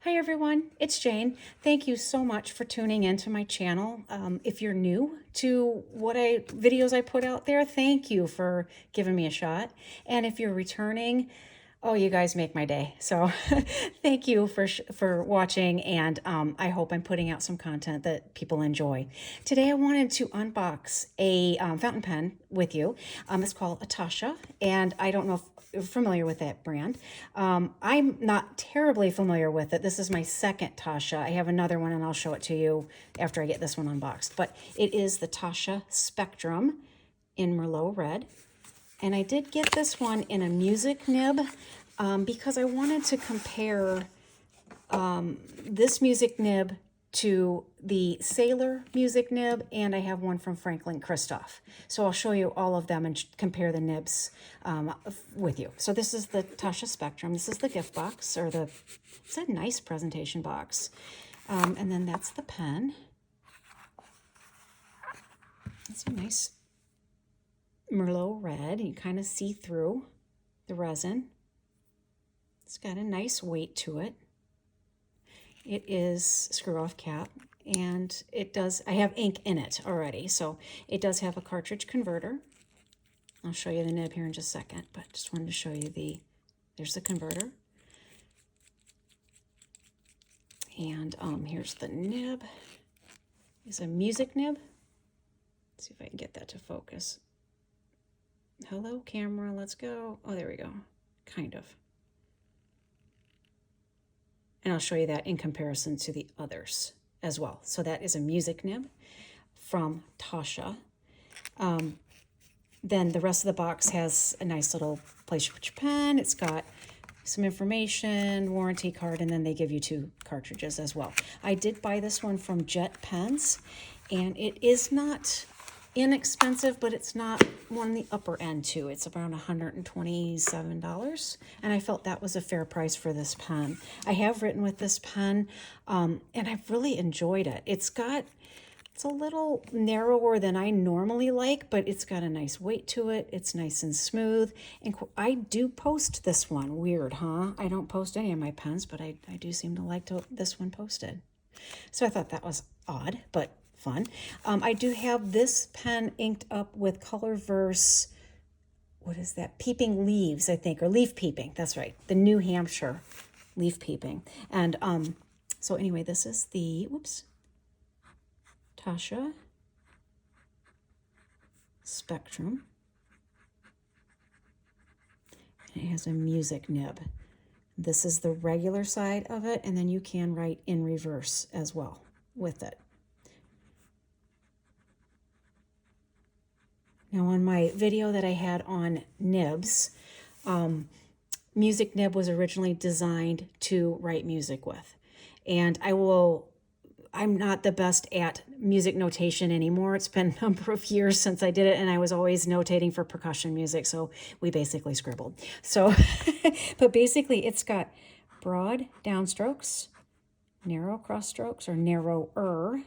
Hi everyone, it's Jane. Thank you so much for tuning into my channel. If you're new to videos I put out there, thank you for giving me a shot. And if you're returning, oh, you guys make my day. So thank you for watching, and I hope I'm putting out some content that people enjoy. Today I wanted to unbox a fountain pen with you. It's called a Taccia, and I don't know if you're familiar with that brand. I'm not terribly familiar with it. This is my second Taccia. I have another one, and I'll show it to you after I get this one unboxed. But it is the Taccia Spectrum in Merlot Red. And I did get this one in a music nib because I wanted to compare this music nib to the Sailor music nib, and I have one from Franklin-Christoph. So I'll show you all of them and compare the nibs with you. So this is the Taccia Spectrum. This is the gift box, or it's a nice presentation box. And then that's the pen. It's a nice Merlot red. You kind of see through the resin. It's got a nice weight to it. It is screw-off cap, and I have ink in it already, so it does have a cartridge converter. I'll show you the nib here in just a second, but just wanted to show you there's the converter. And here's the nib. It's a music nib. Let's see if I can get that to focus. Hello, camera, let's go. Oh, there we go. Kind of. And I'll show you that in comparison to the others as well. So that is a music nib from Taccia. Then the rest of the box has a nice little place to put your pen. It's got some information, warranty card, and then they give you 2 cartridges as well. I did buy this one from Jet Pens, and it is not inexpensive, but it's not one on the upper end too. It's around $127, and I felt that was a fair price for this pen. I have written with this pen, and I've really enjoyed it. It's a little narrower than I normally like, but it's got a nice weight to it. It's nice and smooth, and I do post this one. Weird, huh? I don't post any of my pens, but I do seem to like this one posted. So I thought that was odd, but fun. I do have this pen inked up with Colorverse, what is that? Peeping leaves, I think, or leaf peeping. That's right. The New Hampshire leaf peeping. And so anyway, this is the, Taccia Spectrum. And it has a music nib. This is the regular side of it, and then you can write in reverse as well with it. Now, on my video that I had on nibs, music nib was originally designed to write music with. And I'm not the best at music notation anymore. It's been a number of years since I did it, and I was always notating for percussion music, so we basically scribbled. So, but basically it's got broad downstrokes, narrow cross strokes, or narrower.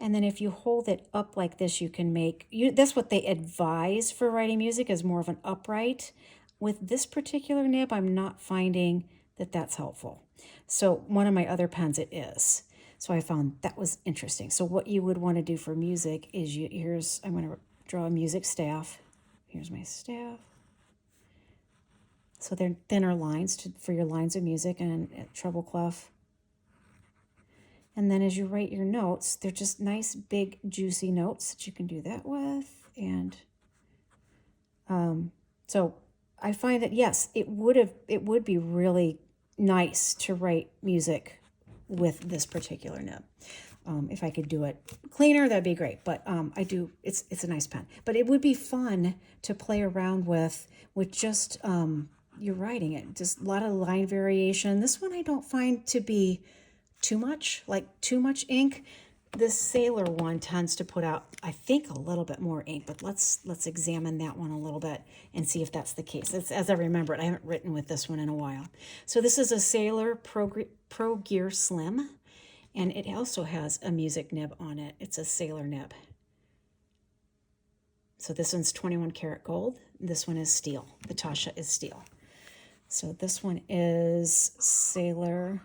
And then if you hold it up like this, you can that's what they advise for writing music, is more of an upright. With this particular nib, I'm not finding that that's helpful. So one of my other pens, it is. So I found that was interesting. So what you would want to do for music is I'm going to draw a music staff. Here's my staff. So they're thinner lines for your lines of music and treble clef. And then as you write your notes, they're just nice, big, juicy notes that you can do that with. And so I find that, yes, it would be really nice to write music with this particular nib. If I could do it cleaner, that'd be great. But it's a nice pen. But it would be fun to play around with just you're writing it. Just a lot of line variation. This one I don't find to be too much ink. This Sailor one tends to put out, I think, a little bit more ink, but let's examine that one a little bit and see if that's the case. As I remember it, I haven't written with this one in a while. So this is a Sailor Pro Gear Slim, and it also has a music nib on it. It's a Sailor nib. So this one's 21 karat gold. This one is steel. The Taccia is steel. So this one is Sailor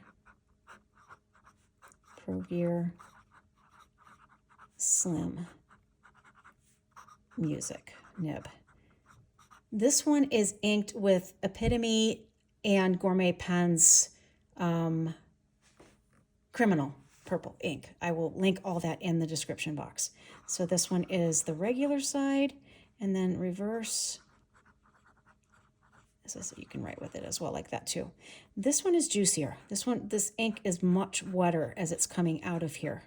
Pro Gear Slim Music nib. This one is inked with Epitome and Gourmet Pens Criminal purple ink. I will link all that in the description box. So this one is the regular side, and then reverse. So you can write with it as well, like that too. This one is juicier. This ink is much wetter as it's coming out of here.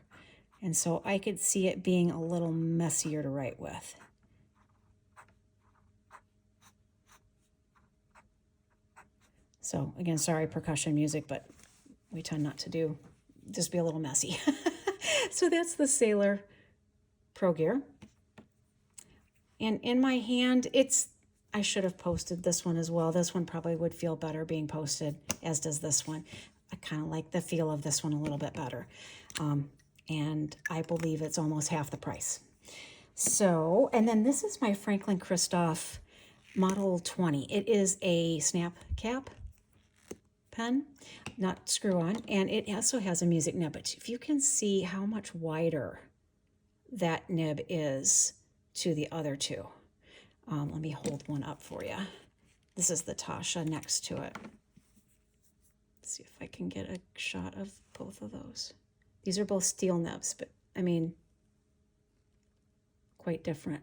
And so I could see it being a little messier to write with. So again, sorry, percussion music, but we tend not to do, just be a little messy. So that's the Sailor Pro Gear. And in my hand, I should have posted this one as well. This one probably would feel better being posted, as does this one. I kind of like the feel of this one a little bit better. And I believe it's almost half the price. So, and then this is my Franklin-Christoph Model 20. It is a snap cap pen, not screw on, and it also has a music nib. But if you can see how much wider that nib is to the other two. Let me hold one up for you. This is the Taccia next to it. Let's see if I can get a shot of both of those. These are both steel nibs, but I mean, quite different.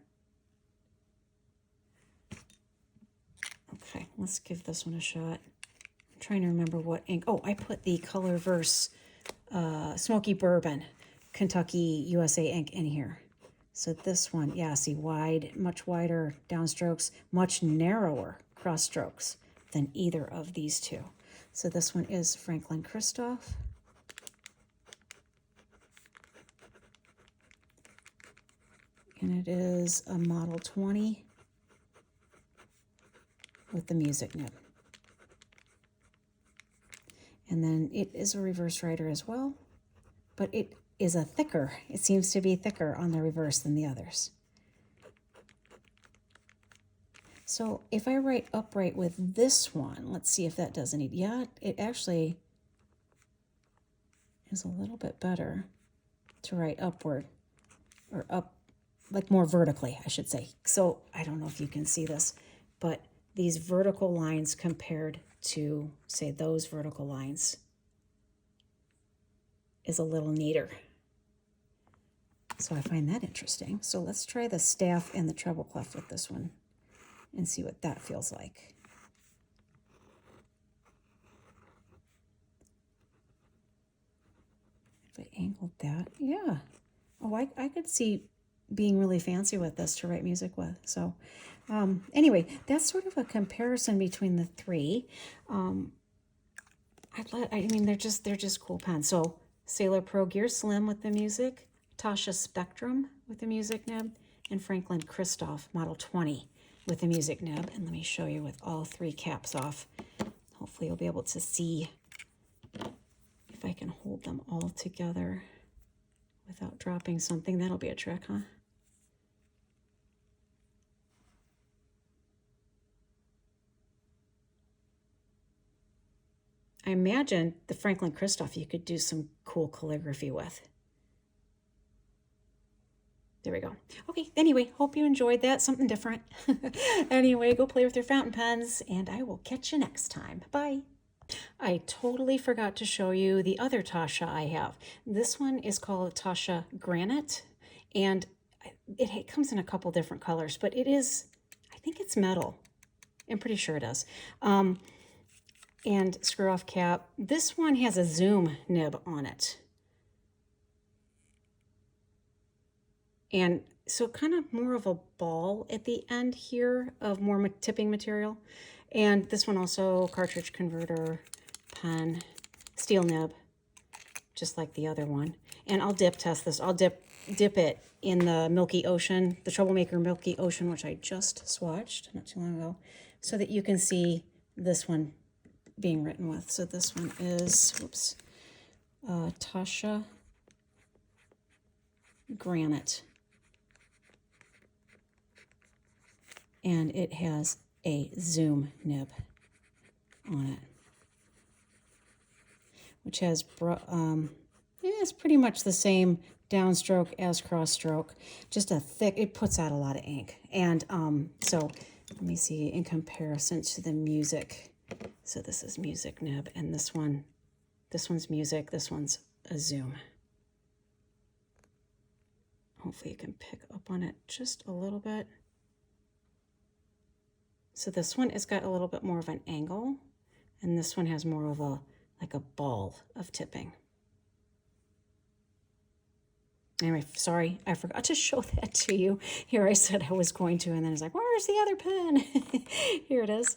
Okay, let's give this one a shot. I'm trying to remember what ink. Oh, I put the Colorverse Smoky Bourbon Kentucky USA ink in here. So this one, yeah, see, wide, much wider downstrokes, much narrower cross strokes than either of these two. So this one is Franklin-Christoph. And it is a Model 20 with the music nib. And then it is a reverse writer as well, but it is it seems to be thicker on the reverse than the others. So if I write upright with this one, let's see if that does any, yeah, it actually is a little bit better to write upward, or up, like more vertically, I should say. So I don't know if you can see this, but these vertical lines compared to, say, those vertical lines is a little neater. So I find that interesting. So let's try the staff and the treble clef with this one and see what that feels like. If I angled that, yeah. Oh, I could see being really fancy with this to write music with. So anyway, that's sort of a comparison between the three. I mean, they're just cool pens. So Sailor Pro Gear Slim with the music, Taccia Spectrum with the music nib, and Franklin-Christoph Model 20 with the music nib. And let me show you with all three caps off. Hopefully you'll be able to see if I can hold them all together without dropping something. That'll be a trick, huh? I imagine the Franklin-Christoph you could do some cool calligraphy with. There we go. Okay, anyway, hope you enjoyed that. Something different. Anyway, go play with your fountain pens, and I will catch you next time. Bye. I totally forgot to show you the other Taccia I have. This one is called Taccia Granite, and it comes in a couple different colors, but it is, I think it's metal. I'm pretty sure it is. And screw off cap. This one has a zoom nib on it. And so kind of more of a ball at the end here of more tipping material. And this one also cartridge converter, pen, steel nib, just like the other one. And I'll dip test this. I'll dip it in the Milky Ocean, the Troublemaker Milky Ocean, which I just swatched not too long ago, so that you can see this one being written with. So this one is, oops, Taccia Granite. And it has a zoom nib on it, which has, it's pretty much the same downstroke as cross stroke, just a thick, it puts out a lot of ink. And so let me see in comparison to the music. So this is music nib, and this one's music, this one's a zoom. Hopefully you can pick up on it just a little bit. So this one has got a little bit more of an angle, and this one has more of a, like a ball of tipping. Anyway, sorry, I forgot to show that to you. Here I said I was going to, and then it's like, where's the other pen? Here it is.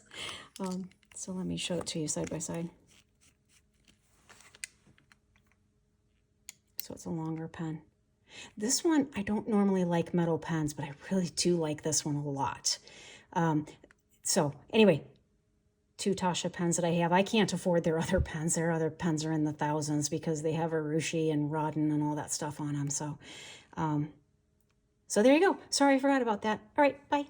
So let me show it to you side by side. So it's a longer pen. This one, I don't normally like metal pens, but I really do like this one a lot. So anyway, 2 Taccia pens that I have. I can't afford their other pens. Their other pens are in the thousands because they have Urushi and Rodin and all that stuff on them. So, so there you go. Sorry I forgot about that. All right, bye.